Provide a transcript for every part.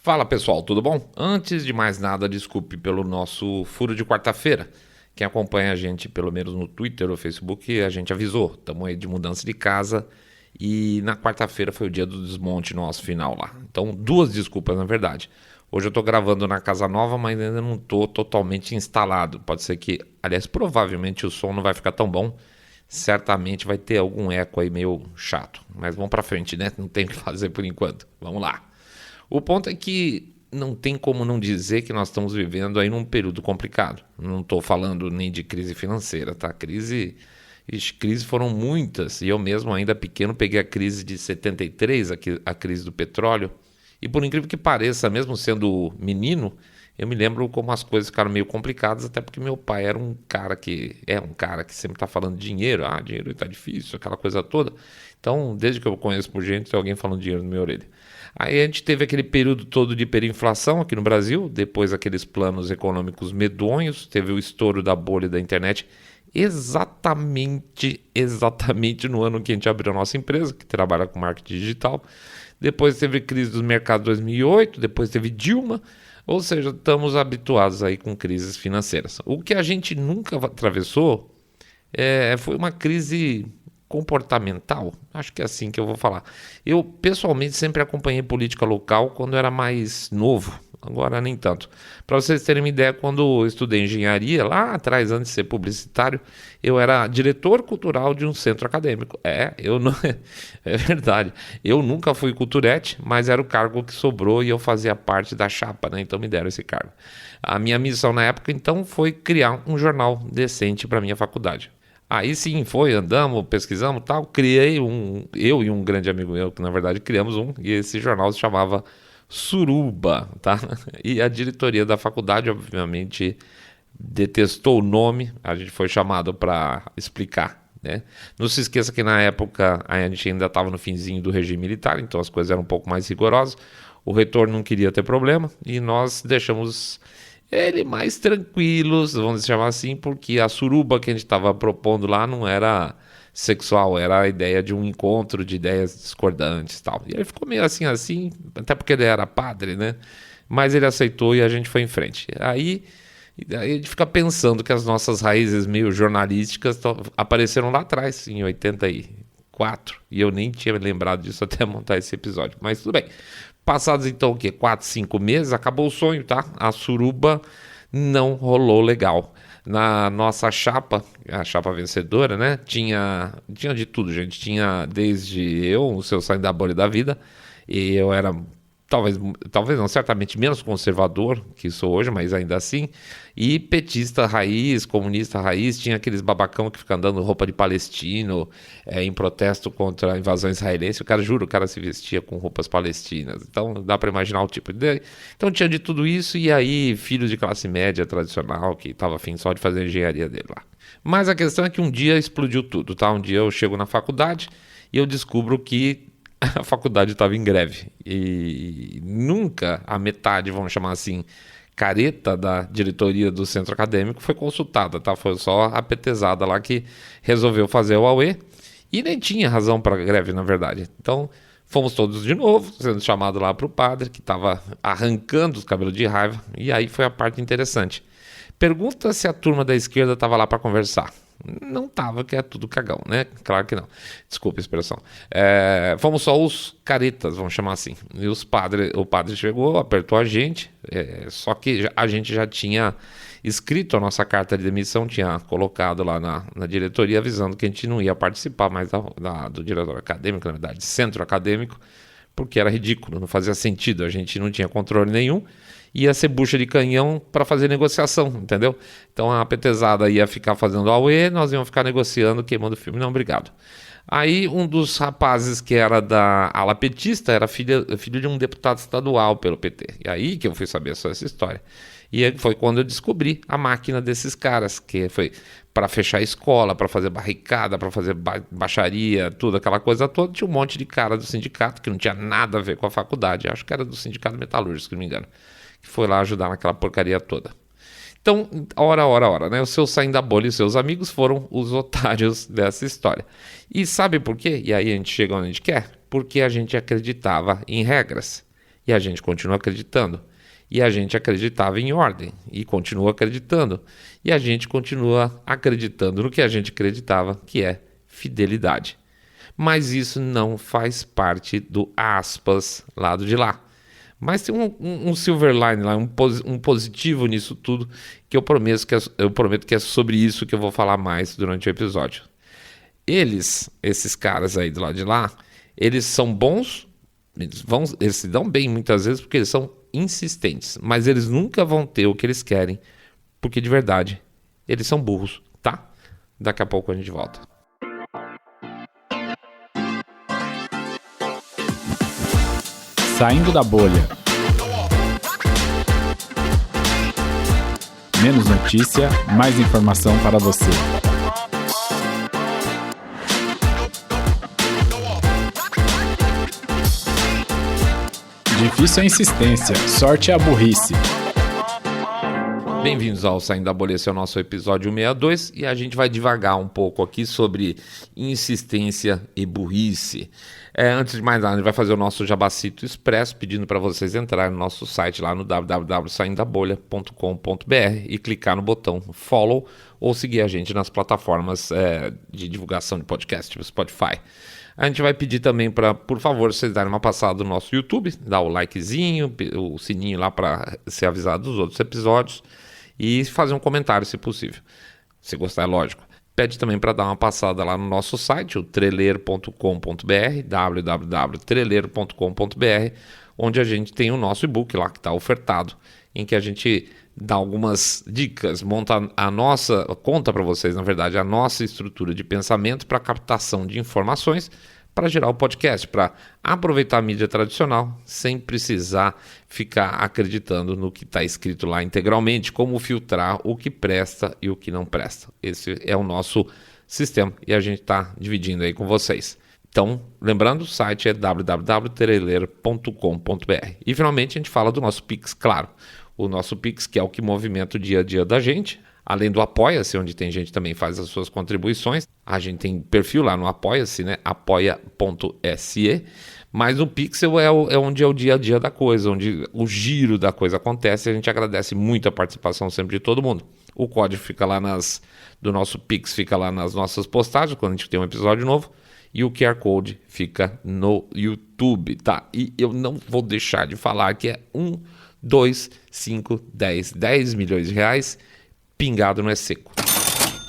Fala pessoal, tudo bom? Antes de mais nada, desculpe pelo nosso furo de quarta-feira. Quem acompanha a gente, pelo menos no Twitter ou Facebook, a gente avisou. Estamos aí de mudança de casa e na quarta-feira foi o dia do desmonte nosso final lá. Então, duas desculpas na verdade. Hoje eu estou gravando na casa nova, mas ainda não estou totalmente instalado. Pode ser que, aliás, provavelmente o som não vai ficar tão bom. Certamente vai ter algum eco aí meio chato. Mas vamos para frente, né? Não tem o que fazer por enquanto. Vamos lá. O ponto é que não tem como não dizer que nós estamos vivendo aí num período complicado. Não estou falando nem de crise financeira, tá? Crises foram muitas. E eu mesmo, ainda pequeno, peguei a crise de 73, a crise do petróleo. E por incrível que pareça, mesmo sendo menino, eu me lembro como as coisas ficaram meio complicadas, até porque meu pai era um cara que sempre está falando de dinheiro. Ah, dinheiro está difícil, aquela coisa toda. Então, desde que eu conheço por gente, tem alguém falando dinheiro na minha orelha. Aí a gente teve aquele período todo de hiperinflação aqui no Brasil, depois aqueles planos econômicos medonhos, teve o estouro da bolha da internet, exatamente no ano que a gente abriu a nossa empresa, que trabalha com marketing digital. Depois teve crise dos mercados 2008, depois teve Dilma, ou seja, estamos habituados aí com crises financeiras. O que a gente nunca atravessou foi uma crise comportamental, acho que é assim que eu vou falar. Eu, pessoalmente, sempre acompanhei política local quando era mais novo, agora nem tanto. Para vocês terem uma ideia, quando eu estudei engenharia, lá atrás, antes de ser publicitário, eu era diretor cultural de um centro acadêmico. É verdade. Eu nunca fui culturete, mas era o cargo que sobrou e eu fazia parte da chapa, né? Então me deram esse cargo. A minha missão na época, então, foi criar um jornal decente para minha faculdade. Aí sim, andamos, pesquisamos, tal, eu e um grande amigo meu, que na verdade criamos e esse jornal se chamava Suruba, tá? E a diretoria da faculdade, obviamente, detestou o nome, a gente foi chamado para explicar, né? Não se esqueça que na época a gente ainda estava no finzinho do regime militar, então as coisas eram um pouco mais rigorosas, o reitor não queria ter problema e nós deixamos ele mais tranquilos, vamos chamar assim, porque a suruba que a gente estava propondo lá não era sexual, era a ideia de um encontro de ideias discordantes e tal. E ele ficou meio assim, até porque ele era padre, né? Mas ele aceitou e a gente foi em frente. Aí a gente fica pensando que as nossas raízes meio jornalísticas apareceram lá atrás, em 84, e eu nem tinha lembrado disso até montar esse episódio, mas tudo bem. Passados então o quê? 4, 5 meses, acabou o sonho, tá? A suruba não rolou legal. Na nossa chapa, a chapa vencedora, né? Tinha de tudo, gente. Tinha desde o seu saindo da bolha da vida, e eu era talvez não, certamente menos conservador que sou hoje, mas ainda assim, e petista raiz, comunista raiz, tinha aqueles babacão que ficam andando roupa de palestino, em protesto contra a invasão israelense, o cara se vestia com roupas palestinas, então dá para imaginar o tipo de... Então tinha de tudo isso, e aí filho de classe média tradicional, que estava afim só de fazer a engenharia dele lá. Mas a questão é que um dia explodiu tudo, tá? Um dia eu chego na faculdade e eu descubro que a faculdade estava em greve e nunca a metade, vamos chamar assim, careta da diretoria do centro acadêmico foi consultada, tá? Foi só a petezada lá que resolveu fazer o auê e nem tinha razão para greve, na verdade. Então fomos todos de novo, sendo chamado lá para o padre, que estava arrancando os cabelos de raiva, e aí foi a parte interessante. Pergunta se a turma da esquerda estava lá para conversar. Não tava, que é tudo cagão, né? Claro que não. Desculpa a expressão. Fomos só os caretas, vamos chamar assim. E o padre chegou, apertou a gente, só que a gente já tinha escrito a nossa carta de demissão, tinha colocado lá na diretoria, avisando que a gente não ia participar mais do diretório acadêmico, na verdade, centro acadêmico, porque era ridículo, não fazia sentido, a gente não tinha controle nenhum. Ia ser bucha de canhão para fazer negociação, entendeu? Então a petezada ia ficar fazendo auê, nós íamos ficar negociando, queimando o filme. Não, obrigado. Aí um dos rapazes que era da ala petista era filho de um deputado estadual pelo PT. E aí que eu fui saber só essa história. E aí foi quando eu descobri a máquina desses caras, que foi para fechar a escola, para fazer barricada, para fazer baixaria, tudo, aquela coisa toda. Tinha um monte de cara do sindicato que não tinha nada a ver com a faculdade. Acho que era do sindicato metalúrgico, se não me engano, que foi lá ajudar naquela porcaria toda. Então, ora, né? O seu saindo da bolha e os seus amigos foram os otários dessa história. E sabe por quê? E aí a gente chega onde a gente quer? Porque a gente acreditava em regras. E a gente continua acreditando. E a gente acreditava em ordem e continua acreditando. E a gente continua acreditando no que a gente acreditava, que é fidelidade. Mas isso não faz parte do aspas lado de lá. Mas tem um silver line lá, um positivo nisso tudo, que eu prometo que é sobre isso que eu vou falar mais durante o episódio. Esses caras aí do lado de lá, eles são bons, eles se dão bem muitas vezes porque eles são insistentes, mas eles nunca vão ter o que eles querem, porque de verdade, eles são burros, tá? Daqui a pouco a gente volta. Saindo da bolha. Menos notícia, mais informação para você. Difícil é a insistência, sorte é a burrice. Bem-vindos ao Saindo da Bolha, esse é o nosso episódio 162 e a gente vai divagar um pouco aqui sobre insistência e burrice. Antes de mais nada, a gente vai fazer o nosso jabacito expresso, pedindo para vocês entrarem no nosso site lá no www.saindabolha.com.br e clicar no botão follow ou seguir a gente nas plataformas de divulgação de podcast, tipo Spotify. A gente vai pedir também para, por favor, vocês darem uma passada no nosso YouTube, dar o likezinho, o sininho lá para ser avisado dos outros episódios e fazer um comentário, se possível. Se gostar, é lógico. Pede também para dar uma passada lá no nosso site, o treleiro.com.br, www.treleiro.com.br, onde a gente tem o nosso e-book lá que está ofertado, em que a gente dá algumas dicas, conta para vocês, na verdade, a nossa estrutura de pensamento para captação de informações para gerar o podcast, para aproveitar a mídia tradicional sem precisar ficar acreditando no que está escrito lá integralmente, como filtrar o que presta e o que não presta. Esse é o nosso sistema e a gente está dividindo aí com vocês. Então, lembrando, o site é www.treleiro.com.br. E finalmente a gente fala do nosso Pix, claro. O nosso Pix, que é o que movimenta o dia a dia da gente, além do Apoia-se, onde tem gente que também faz as suas contribuições. A gente tem perfil lá no Apoia-se, né? apoia.se. Mas o Pixel é onde é o dia a dia da coisa, onde o giro da coisa acontece. A gente agradece muito a participação sempre de todo mundo. O código fica lá do nosso Pix, fica lá nas nossas postagens, quando a gente tem um episódio novo. E o QR Code fica no YouTube, tá? E eu não vou deixar de falar que é 1, 2, 5, 10 milhões de reais pingado não é seco.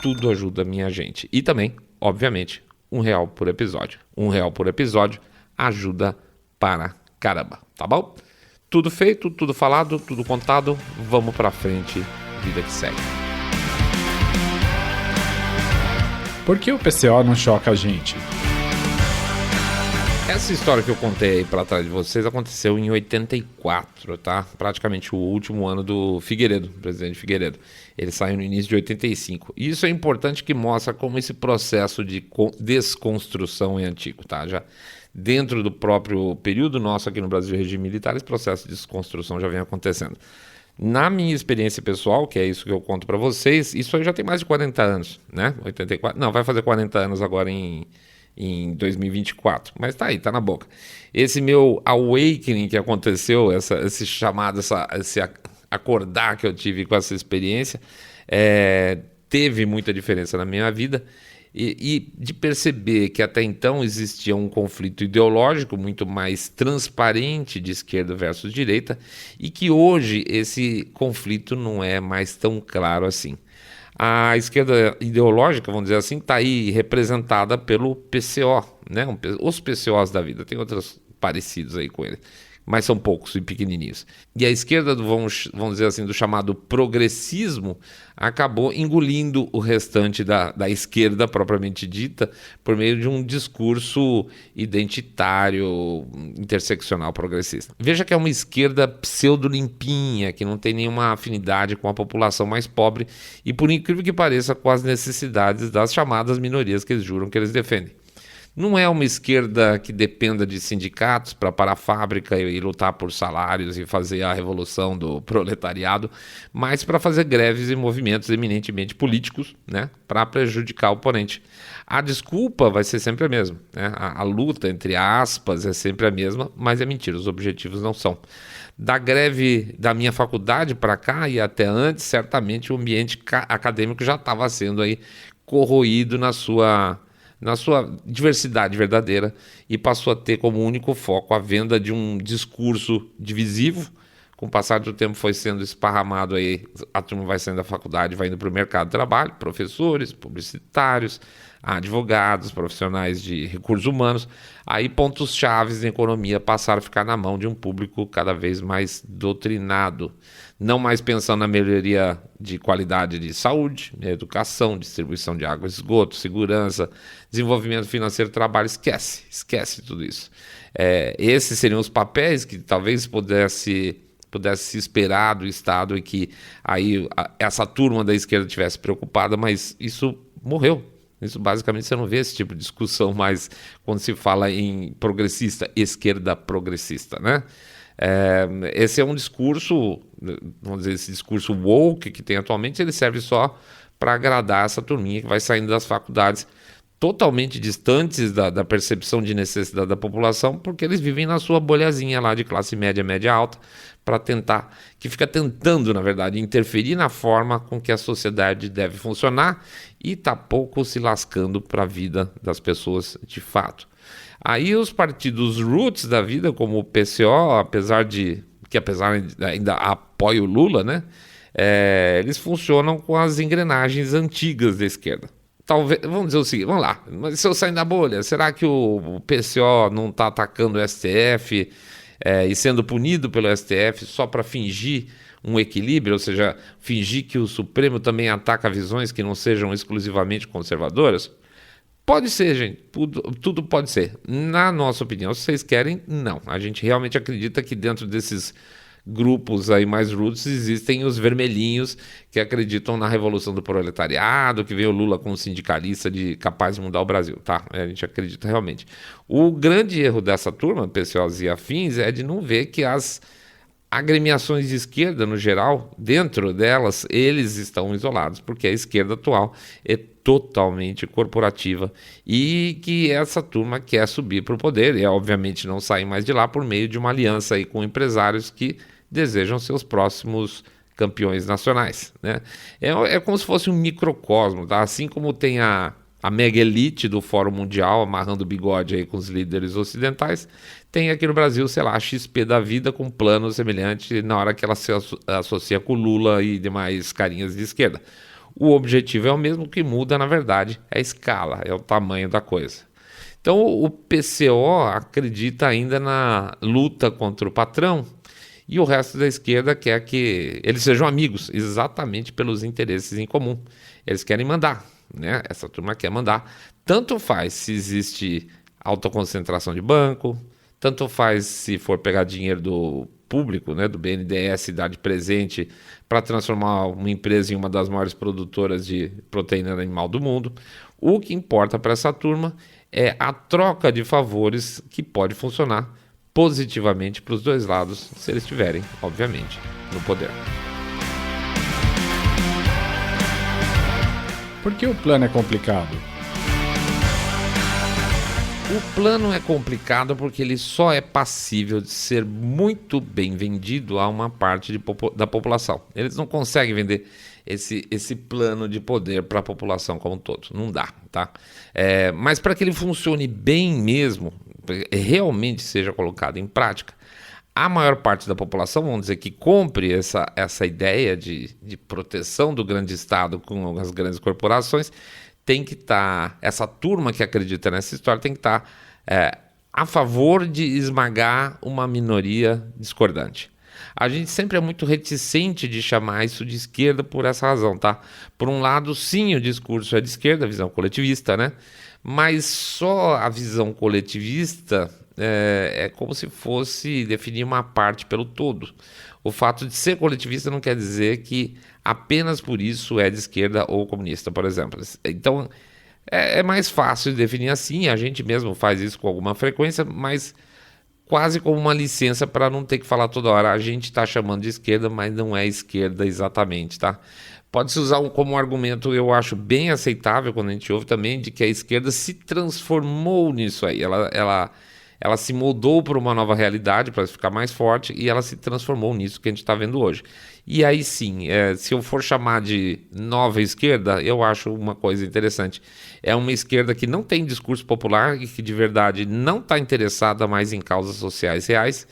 Tudo ajuda a minha gente. E também, obviamente, R$1 por episódio. R$1 por episódio ajuda para caramba, tá bom? Tudo feito, tudo falado, tudo contado. Vamos pra frente, vida que segue. Por que o PCO não choca a gente? Essa história que eu contei aí para trás de vocês aconteceu em 84, tá? Praticamente o último ano do Figueiredo, presidente Figueiredo. Ele saiu no início de 85. E isso é importante, que mostra como esse processo de desconstrução é antigo, tá? Já dentro do próprio período nosso aqui no Brasil, regime militar, esse processo de desconstrução já vem acontecendo. Na minha experiência pessoal, que é isso que eu conto para vocês, isso aí já tem mais de 40 anos, né? 84, não, vai fazer 40 anos agora em 2024, mas tá aí, tá na boca. Esse meu awakening que aconteceu, esse chamado, esse acordar que eu tive com essa experiência, teve muita diferença na minha vida e de perceber que até então existia um conflito ideológico muito mais transparente de esquerda versus direita e que hoje esse conflito não é mais tão claro assim. A esquerda ideológica, vamos dizer assim, está aí representada pelo PCO, né? Os PCOs da vida, tem outros parecidos aí com ele, mas são poucos e pequenininhos. E a esquerda, vamos dizer assim, do chamado progressismo, acabou engolindo o restante da esquerda propriamente dita por meio de um discurso identitário, interseccional progressista. Veja que é uma esquerda pseudo-limpinha, que não tem nenhuma afinidade com a população mais pobre e, por incrível que pareça, com as necessidades das chamadas minorias que eles juram que eles defendem. Não é uma esquerda que dependa de sindicatos para parar a fábrica e lutar por salários e fazer a revolução do proletariado, mas para fazer greves e movimentos eminentemente políticos, né, para prejudicar o oponente. A desculpa vai ser sempre a mesma, né? A luta, entre aspas, é sempre a mesma, mas é mentira, os objetivos não são. Da greve da minha faculdade para cá e até antes, certamente o ambiente acadêmico já estava sendo aí corroído na sua diversidade verdadeira e passou a ter como único foco a venda de um discurso divisivo. Com o passar do tempo foi sendo esparramado aí, a turma vai saindo da faculdade, vai indo para o mercado de trabalho, professores, publicitários, advogados, profissionais de recursos humanos. Aí pontos chaves da economia passaram a ficar na mão de um público cada vez mais doutrinado, não mais pensando na melhoria de qualidade de saúde, educação, distribuição de água, esgoto, segurança, desenvolvimento financeiro, trabalho. Esquece tudo isso. Esses seriam os papéis que talvez pudesse se esperar do Estado e que aí essa turma da esquerda tivesse preocupada, mas isso morreu. Isso basicamente você não vê esse tipo de discussão mais quando se fala em progressista, esquerda progressista, né? Esse é um discurso, vamos dizer, esse discurso woke que tem atualmente, ele serve só para agradar essa turminha que vai saindo das faculdades totalmente distantes da percepção de necessidade da população, porque eles vivem na sua bolhazinha lá de classe média, média alta, que fica tentando, na verdade, interferir na forma com que a sociedade deve funcionar e está pouco se lascando para a vida das pessoas de fato. Aí os partidos roots da vida, como o PCO, apesar ainda apoia o Lula, né? Eles funcionam com as engrenagens antigas da esquerda. Talvez, vamos dizer o seguinte, vamos lá, mas se eu sair da bolha, será que o PCO não está atacando o STF e sendo punido pelo STF só para fingir um equilíbrio, ou seja, fingir que o Supremo também ataca visões que não sejam exclusivamente conservadoras? Pode ser, gente, tudo pode ser. Na nossa opinião, se vocês querem, não. A gente realmente acredita que dentro desses grupos aí mais roots existem os vermelhinhos que acreditam na revolução do proletariado, que vê o Lula como sindicalista capaz de mudar o Brasil, tá? A gente acredita realmente. O grande erro dessa turma, PCOs e afins, é de não ver que as agremiações de esquerda, no geral, dentro delas, eles estão isolados, porque a esquerda atual é totalmente corporativa e que essa turma quer subir para o poder e, obviamente, não sair mais de lá por meio de uma aliança aí com empresários que desejam seus próximos campeões nacionais, né? É como se fosse um microcosmo, tá? Assim como tem a mega elite do Fórum Mundial amarrando o bigode aí com os líderes ocidentais, tem aqui no Brasil, sei lá, a XP da vida com plano semelhante na hora que ela se associa com Lula e demais carinhas de esquerda. O objetivo é o mesmo, que muda, na verdade, é a escala, é o tamanho da coisa. Então o PCO acredita ainda na luta contra o patrão e o resto da esquerda quer que eles sejam amigos, exatamente pelos interesses em comum. Eles querem mandar, né? Essa turma quer mandar. Tanto faz se existe alta concentração de banco, tanto faz se for pegar dinheiro do público, né, do BNDES, dar de presente para transformar uma empresa em uma das maiores produtoras de proteína animal do mundo. O que importa para essa turma é a troca de favores que pode funcionar positivamente para os dois lados, se eles estiverem, obviamente, no poder. Por que o plano é complicado? O plano é complicado porque ele só é passível de ser muito bem vendido a uma parte da população. Eles não conseguem vender esse plano de poder para a população como um todo. Não dá, tá? Mas para que ele funcione bem mesmo, realmente seja colocado em prática, a maior parte da população, vamos dizer, que compre essa ideia de proteção do grande Estado com as grandes corporações, tem que estar, essa turma que acredita nessa história tem que estar a favor de esmagar uma minoria discordante. A gente sempre é muito reticente de chamar isso de esquerda por essa razão, tá? Por um lado, sim, o discurso é de esquerda, a visão coletivista, né? Mas só a visão coletivista é como se fosse definir uma parte pelo todo. O fato de ser coletivista não quer dizer que apenas por isso é de esquerda ou comunista, por exemplo. Então, É mais fácil de definir assim, a gente mesmo faz isso com alguma frequência, mas quase como uma licença para não ter que falar toda hora. A gente está chamando de esquerda, mas não é esquerda exatamente, tá? Pode-se usar como um argumento, eu acho bem aceitável quando a gente ouve também, de que a esquerda se transformou nisso aí. Ela se moldou para uma nova realidade, para ficar mais forte, e ela se transformou nisso que a gente está vendo hoje. E aí sim, se eu for chamar de nova esquerda, eu acho uma coisa interessante. É uma esquerda que não tem discurso popular e que de verdade não está interessada mais em causas sociais reais.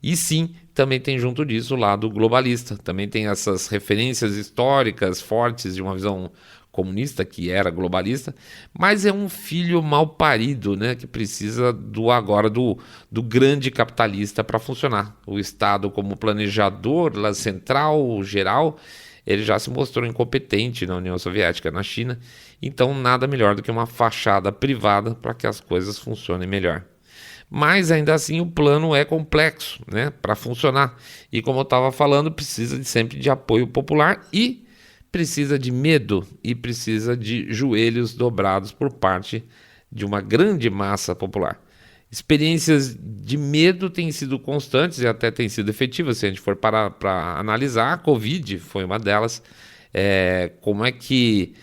E sim, também tem junto disso o lado globalista. Também tem essas referências históricas fortes de uma visão comunista, que era globalista, mas é um filho mal parido, né, que precisa do grande capitalista para funcionar. O Estado como planejador lá, central, geral, ele já se mostrou incompetente na União Soviética, na China, então nada melhor do que uma fachada privada para que as coisas funcionem melhor. Mas ainda assim o plano é complexo, né, para funcionar. E como eu estava falando, precisa sempre de apoio popular e precisa de medo e precisa de joelhos dobrados por parte de uma grande massa popular. Experiências de medo têm sido constantes e até têm sido efetivas. Se a gente for para analisar, a Covid foi uma delas. Como é que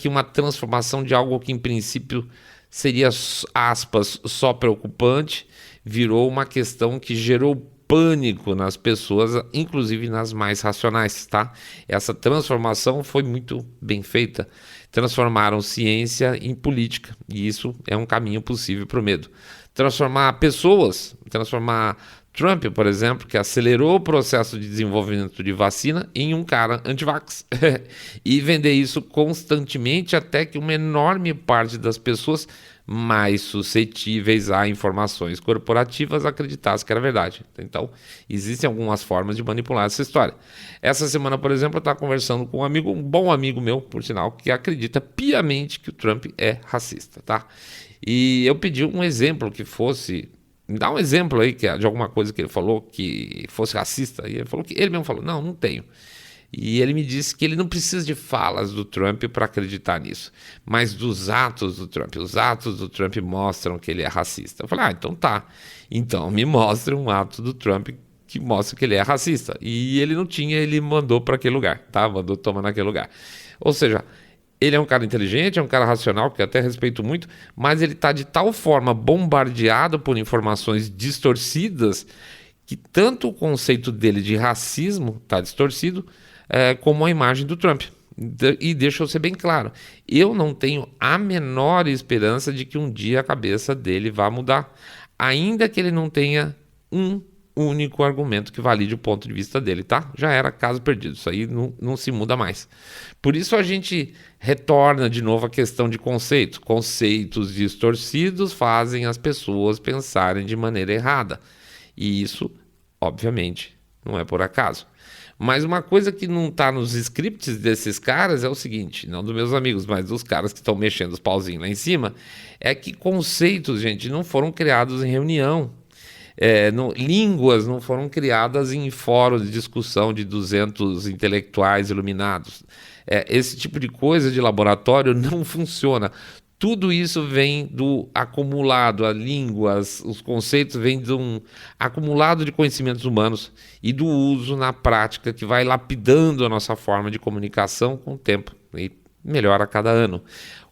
uma transformação de algo que em princípio seria, aspas, só preocupante, virou uma questão que gerou pânico nas pessoas, inclusive nas mais racionais, tá? Essa transformação foi muito bem feita. Transformaram ciência em política, e isso é um caminho possível para o medo. Transformar pessoas, transformar Trump, por exemplo, que acelerou o processo de desenvolvimento de vacina em um cara anti-vax e vender isso constantemente até que uma enorme parte das pessoas mais suscetíveis a informações corporativas acreditasse que era verdade. Então, existem algumas formas de manipular essa história. Essa semana, por exemplo, eu estava conversando com um bom amigo meu, por sinal, que acredita piamente que o Trump é racista, tá? E eu pedi um exemplo que fosse... Me dá um exemplo aí de alguma coisa que ele falou que fosse racista. E ele falou que ele mesmo falou, não tenho. E ele me disse que ele não precisa de falas do Trump para acreditar nisso, mas dos atos do Trump. Os atos do Trump mostram que ele é racista. Eu falei, então tá. Então me mostre um ato do Trump que mostra que ele é racista. E ele não tinha, ele mandou para aquele lugar, tá? Mandou tomar naquele lugar. Ou seja, ele é um cara inteligente, é um cara racional, que eu até respeito muito, mas ele está de tal forma bombardeado por informações distorcidas que tanto o conceito dele de racismo está distorcido, como a imagem do Trump. E deixa eu ser bem claro, eu não tenho a menor esperança de que um dia a cabeça dele vá mudar, ainda que ele não tenha um único argumento que valide o ponto de vista dele, tá? Já era caso perdido, isso aí não se muda mais. Por isso a gente retorna de novo à questão de conceitos. Conceitos distorcidos fazem as pessoas pensarem de maneira errada. E isso, obviamente, não é por acaso. Mas uma coisa que não está nos scripts desses caras é o seguinte, não dos meus amigos, mas dos caras que estão mexendo os pauzinhos lá em cima, é que conceitos, gente, não foram criados em reunião. Línguas não foram criadas em fóruns de discussão de 200 intelectuais iluminados. Esse tipo de coisa de laboratório não funciona. Tudo isso vem do acumulado, as línguas, os conceitos vêm de um acumulado de conhecimentos humanos e do uso na prática que vai lapidando a nossa forma de comunicação com o tempo e melhora a cada ano.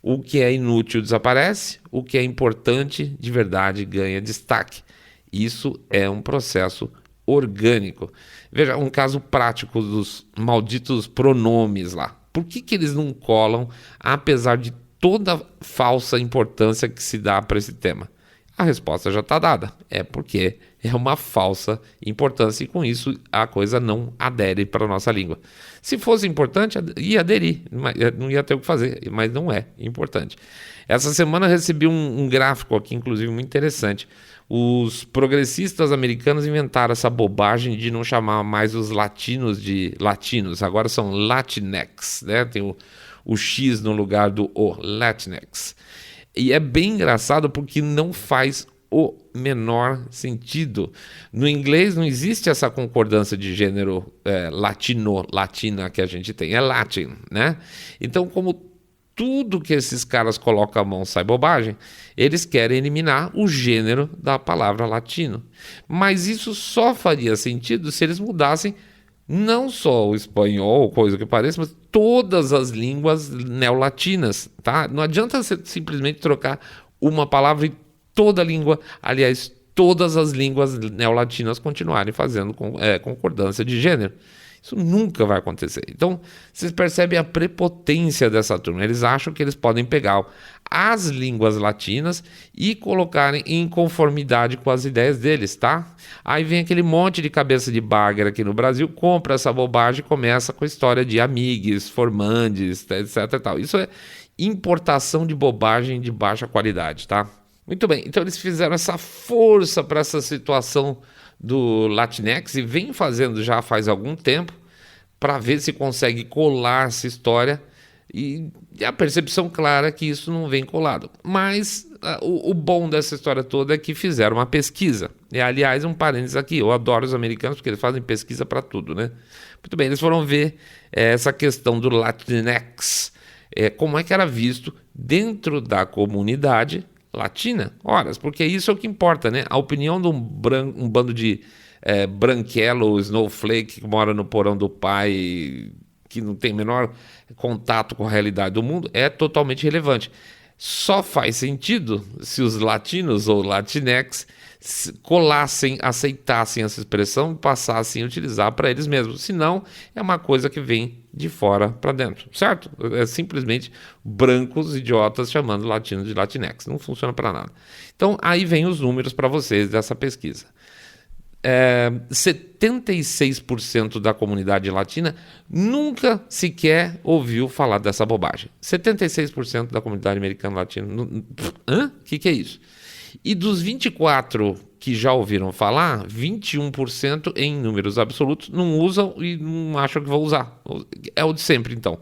O que é inútil desaparece, o que é importante de verdade ganha destaque. Isso é um processo orgânico. Veja, um caso prático dos malditos pronomes lá. Por que eles não colam, apesar de toda a falsa importância que se dá para esse tema? A resposta já está dada. É porque é uma falsa importância e com isso a coisa não adere para a nossa língua. Se fosse importante, ia aderir, não ia ter o que fazer, mas não é importante. Essa semana eu recebi um gráfico aqui, inclusive, muito interessante. Os progressistas americanos inventaram essa bobagem de não chamar mais os latinos de latinos, agora são Latinx, né? Tem o X no lugar do O, Latinx. E é bem engraçado porque não faz o menor sentido. No inglês não existe essa concordância de gênero latino, latina que a gente tem, é Latin, né? Então, como tudo que esses caras colocam a mão sai bobagem, eles querem eliminar o gênero da palavra latino. Mas isso só faria sentido se eles mudassem não só o espanhol, coisa que pareça, mas todas as línguas neolatinas, tá? Não adianta você simplesmente trocar uma palavra e toda a língua, aliás, todas as línguas neolatinas continuarem fazendo concordância de gênero. Isso nunca vai acontecer. Então, vocês percebem a prepotência dessa turma. Eles acham que eles podem pegar as línguas latinas e colocarem em conformidade com as ideias deles, tá? Aí vem aquele monte de cabeça de bagre aqui no Brasil, compra essa bobagem e começa com a história de amigues, formandes, etc. Tal. Isso é importação de bobagem de baixa qualidade, tá? Muito bem, então eles fizeram essa força para essa situação do Latinx e vem fazendo já faz algum tempo para ver se consegue colar essa história e a percepção clara é que isso não vem colado. Mas o bom dessa história toda é que fizeram uma pesquisa. E aliás, um parênteses aqui, eu adoro os americanos porque eles fazem pesquisa para tudo, né? Muito bem, eles foram ver essa questão do Latinx, como é que era visto dentro da comunidade latina, horas, porque isso é o que importa, né? A opinião de um bando de branquelo, snowflake que mora no porão do pai, que não tem o menor contato com a realidade do mundo, é totalmente relevante. Só faz sentido se os latinos ou latinex colassem, aceitassem essa expressão e passassem a utilizar para eles mesmos. Senão, é uma coisa que vem de fora para dentro, certo? É simplesmente brancos idiotas chamando latinos de latinex. Não funciona para nada. Então, aí vem os números para vocês dessa pesquisa. 76% da comunidade latina nunca sequer ouviu falar dessa bobagem. 76% da comunidade americana latina. O que é isso? E dos 24 que já ouviram falar, 21% em números absolutos não usam e não acham que vão usar. É o de sempre, então.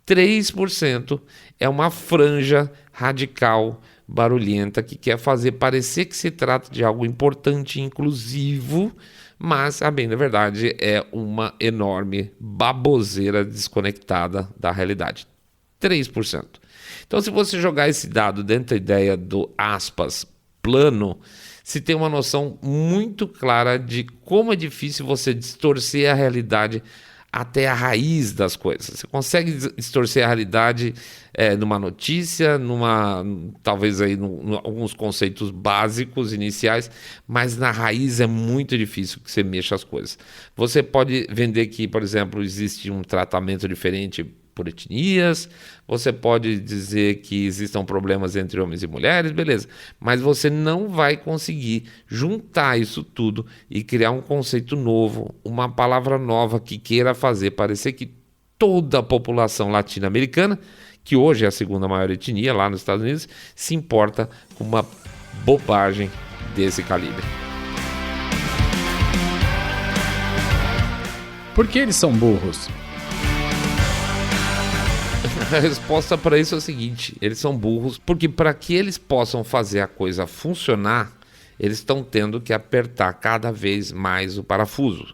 3% é uma franja radical, barulhenta, que quer fazer parecer que se trata de algo importante e inclusivo, mas, a bem da verdade, é uma enorme baboseira desconectada da realidade. 3%. Então, se você jogar esse dado dentro da ideia do, aspas, plano, se tem uma noção muito clara de como é difícil você distorcer a realidade até a raiz das coisas. Você consegue distorcer a realidade numa notícia, talvez aí alguns conceitos básicos iniciais, mas na raiz é muito difícil que você mexa as coisas. Você pode vender que, por exemplo, existe um tratamento diferente por etnias, você pode dizer que existam problemas entre homens e mulheres, beleza, mas você não vai conseguir juntar isso tudo e criar um conceito novo, uma palavra nova que queira fazer parecer que toda a população latino-americana, que hoje é a segunda maior etnia lá nos Estados Unidos, se importa com uma bobagem desse calibre. Por que eles são burros? A resposta para isso é a seguinte: eles são burros porque para que eles possam fazer a coisa funcionar, eles estão tendo que apertar cada vez mais o parafuso.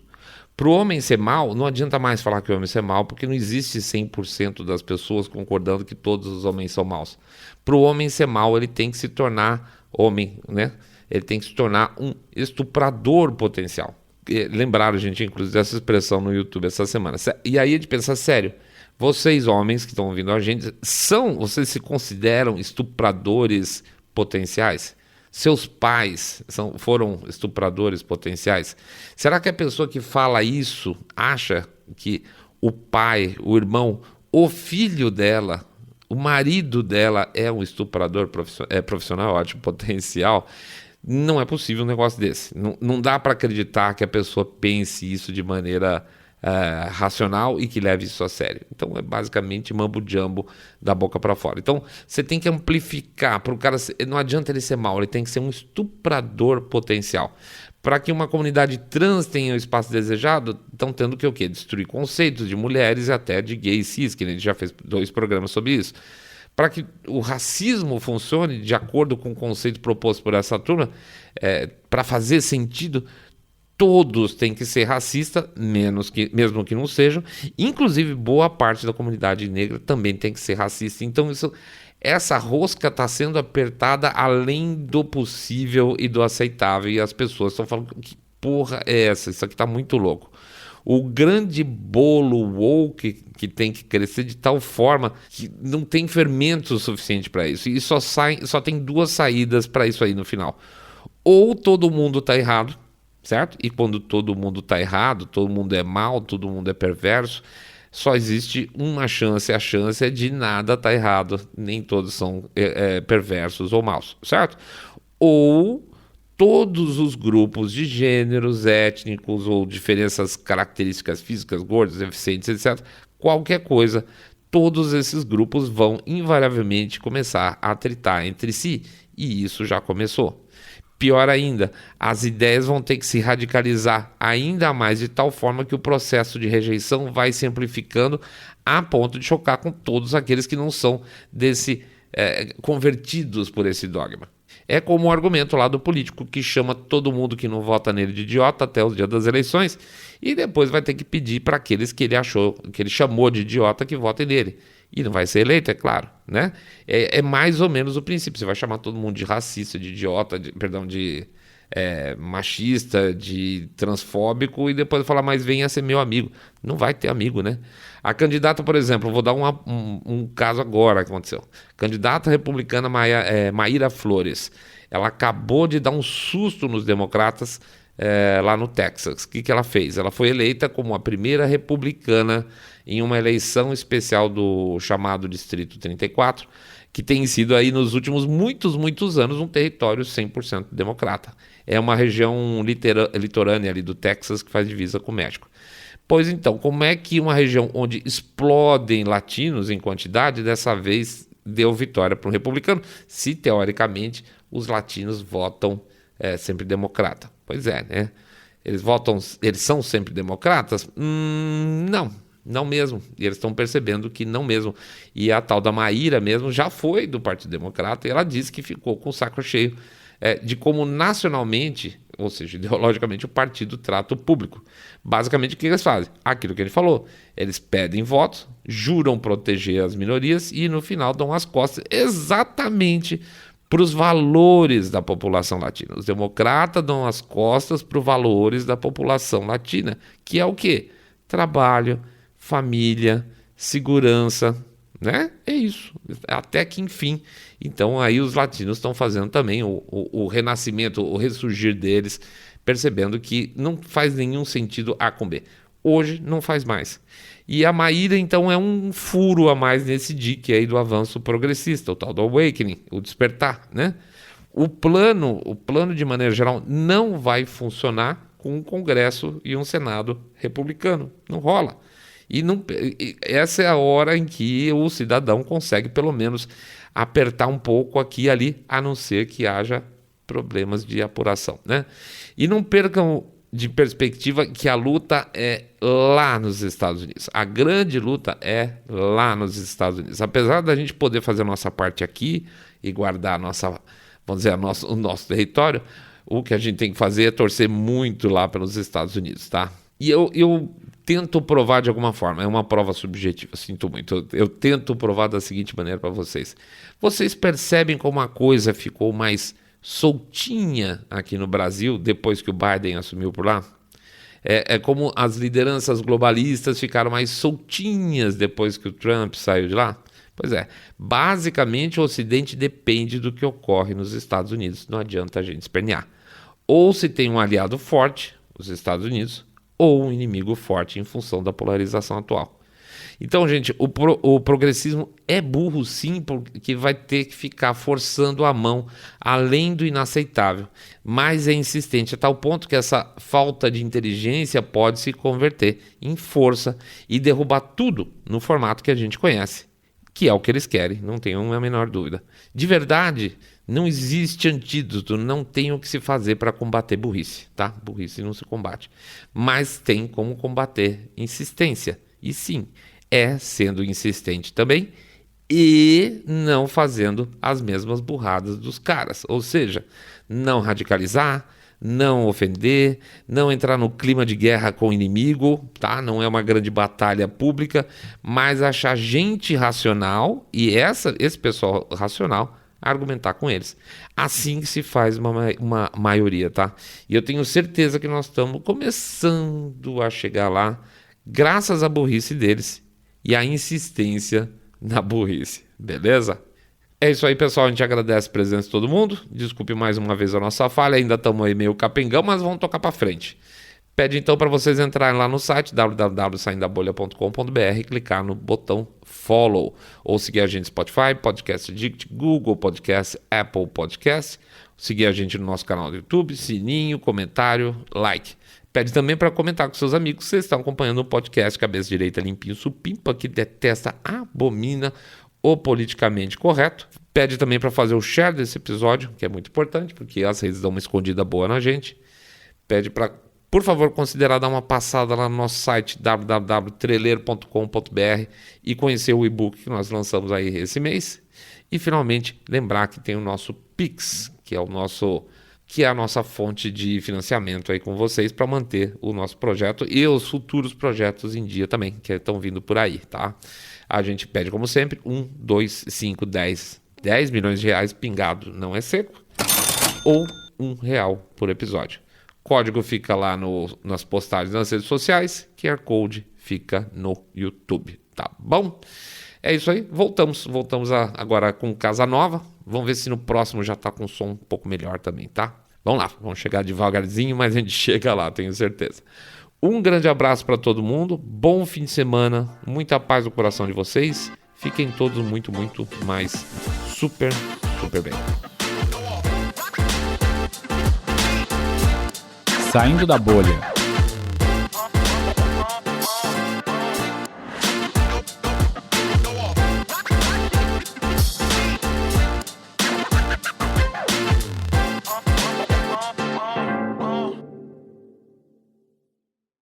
Para o homem ser mal, não adianta mais falar que o homem é mal, porque não existe 100% das pessoas concordando que todos os homens são maus. Para o homem ser mal, ele tem que se tornar homem, né? Ele tem que se tornar um estuprador potencial. Lembraram, gente, inclusive, dessa expressão no YouTube essa semana. E aí a gente pensa, sério, vocês homens que estão ouvindo a gente, vocês se consideram estupradores potenciais? Seus pais foram estupradores potenciais? Será que a pessoa que fala isso acha que o pai, o irmão, o filho dela, o marido dela é um estuprador profissional, ótimo, potencial? Não é possível um negócio desse. Não dá para acreditar que a pessoa pense isso de maneira racional e que leve isso a sério. Então é basicamente mambo-jambo da boca para fora. Então você tem que amplificar para o cara. Não adianta ele ser mau, ele tem que ser um estuprador potencial. Para que uma comunidade trans tenha o espaço desejado, estão tendo que o quê? Destruir conceitos de mulheres e até de gays cis, que a gente já fez 2 programas sobre isso. Para que o racismo funcione de acordo com o conceito proposto por essa turma, para fazer sentido, Todos têm que ser racistas, mesmo que não sejam. Inclusive, boa parte da comunidade negra também tem que ser racista. Então, essa rosca está sendo apertada além do possível e do aceitável. E as pessoas estão falando, que porra é essa? Isso aqui está muito louco. O grande bolo woke que tem que crescer de tal forma que não tem fermento suficiente para isso. E só tem duas saídas para isso aí no final. Ou todo mundo está errado, certo? E quando todo mundo está errado, todo mundo é mal, todo mundo é perverso, só existe uma chance, a chance é de nada estar errado, nem todos são perversos ou maus, certo? Ou todos os grupos de gêneros, étnicos ou diferenças características físicas, gordos, deficientes, etc., qualquer coisa, todos esses grupos vão invariavelmente começar a atritar entre si, e isso já começou. Pior ainda, as ideias vão ter que se radicalizar ainda mais de tal forma que o processo de rejeição vai se amplificando a ponto de chocar com todos aqueles que não são convertidos por esse dogma. É como o argumento lá do político que chama todo mundo que não vota nele de idiota até os dias das eleições e depois vai ter que pedir para aqueles que ele chamou de idiota que votem nele. E não vai ser eleito, é claro, né? É mais ou menos o princípio. Você vai chamar todo mundo de racista, de idiota, de machista, de transfóbico e depois falar, mas venha ser meu amigo. Não vai ter amigo, né? A candidata, por exemplo, vou dar um caso agora que aconteceu. Candidata republicana Mayra Flores. Ela acabou de dar um susto nos democratas lá no Texas. O que ela fez? Ela foi eleita como a primeira republicana em uma eleição especial do chamado Distrito 34, que tem sido aí nos últimos muitos anos um território 100% democrata. É uma região litorânea ali do Texas que faz divisa com o México. Pois então, como é que uma região onde explodem latinos em quantidade, dessa vez deu vitória para um republicano, se teoricamente os latinos votam sempre democrata? Pois é, né? Eles são sempre democratas? Não mesmo. E eles estão percebendo que não mesmo. E a tal da Mayra mesmo já foi do Partido Democrata e ela disse que ficou com o saco cheio de como nacionalmente, ou seja, ideologicamente, o partido trata o público. Basicamente, o que eles fazem? Aquilo que ele falou. Eles pedem votos, juram proteger as minorias e no final dão as costas exatamente para os valores da população latina. Os democratas dão as costas para os valores da população latina, que é o quê? Trabalho, família, segurança, né? É isso. Até que enfim. Então aí os latinos estão fazendo também o renascimento, o ressurgir deles, percebendo que não faz nenhum sentido A com B. Hoje não faz mais. E a Mayra, então, é um furo a mais nesse dique aí do avanço progressista, o tal do awakening, o despertar, né? O plano, de maneira geral, não vai funcionar com um Congresso e um Senado republicano. Não rola. Essa é a hora em que o cidadão consegue, pelo menos, apertar um pouco aqui e ali, a não ser que haja problemas de apuração, né? E não percam de perspectiva que a luta é lá nos Estados Unidos. A grande luta é lá nos Estados Unidos. Apesar da gente poder fazer a nossa parte aqui e guardar o nosso território, o que a gente tem que fazer é torcer muito lá pelos Estados Unidos, tá? E eu tento provar de alguma forma, é uma prova subjetiva, sinto muito. Eu tento provar da seguinte maneira para vocês. Vocês percebem como a coisa ficou mais soltinha aqui no Brasil depois que o Biden assumiu por lá? É como as lideranças globalistas ficaram mais soltinhas depois que o Trump saiu de lá? Pois é, basicamente o Ocidente depende do que ocorre nos Estados Unidos, não adianta a gente espernear. Ou se tem um aliado forte, os Estados Unidos, ou um inimigo forte em função da polarização atual. Então, gente, o progressismo é burro sim, porque vai ter que ficar forçando a mão além do inaceitável, mas é insistente a tal ponto que essa falta de inteligência pode se converter em força e derrubar tudo no formato que a gente conhece, que é o que eles querem, não tenham a menor dúvida. De verdade, não existe antídoto, não tem o que se fazer para combater burrice, tá? Burrice não se combate, mas tem como combater insistência, e sim, sendo insistente também e não fazendo as mesmas burradas dos caras, ou seja, não radicalizar, não ofender, não entrar no clima de guerra com o inimigo, tá? Não é uma grande batalha pública, mas achar gente racional e esse pessoal racional argumentar com eles. Assim que se faz uma maioria, tá? E eu tenho certeza que nós estamos começando a chegar lá, graças à burrice deles e à insistência na burrice, beleza? É isso aí, pessoal. A gente agradece a presença de todo mundo. Desculpe mais uma vez a nossa falha. Ainda estamos aí meio capengão, mas vamos tocar para frente. Pede então para vocês entrarem lá no site www.saindabolha.com.br e clicar no botão follow. Ou seguir a gente no Spotify, Podcast Addict, Google Podcast, Apple Podcast. Seguir a gente no nosso canal do YouTube, sininho, comentário, like. Pede também para comentar com seus amigos que vocês estão acompanhando o podcast Cabeça Direita Limpinho Supimpa, que detesta, abomina o politicamente correto. Pede também para fazer o share desse episódio, que é muito importante, porque as redes dão uma escondida boa na gente. Pede para, por favor, considerar dar uma passada lá no nosso site www.treleiro.com.br e conhecer o e-book que nós lançamos aí esse mês. E finalmente lembrar que tem o nosso Pix, que é a nossa fonte de financiamento aí com vocês para manter o nosso projeto e os futuros projetos em dia também, que estão vindo por aí, tá? A gente pede, como sempre, 1, 2, 5, 10 milhões de reais pingado, não é seco, ou R$1 por episódio. Código fica lá nas postagens nas redes sociais, QR Code fica no YouTube, tá bom? É isso aí, voltamos agora com Casa Nova. Vamos ver se no próximo já tá com som um pouco melhor também, tá? Vamos lá, vamos chegar devagarzinho, mas a gente chega lá, tenho certeza. Um grande abraço para todo mundo, bom fim de semana, muita paz no coração de vocês. Fiquem todos muito, muito mais super bem. Saindo da Bolha.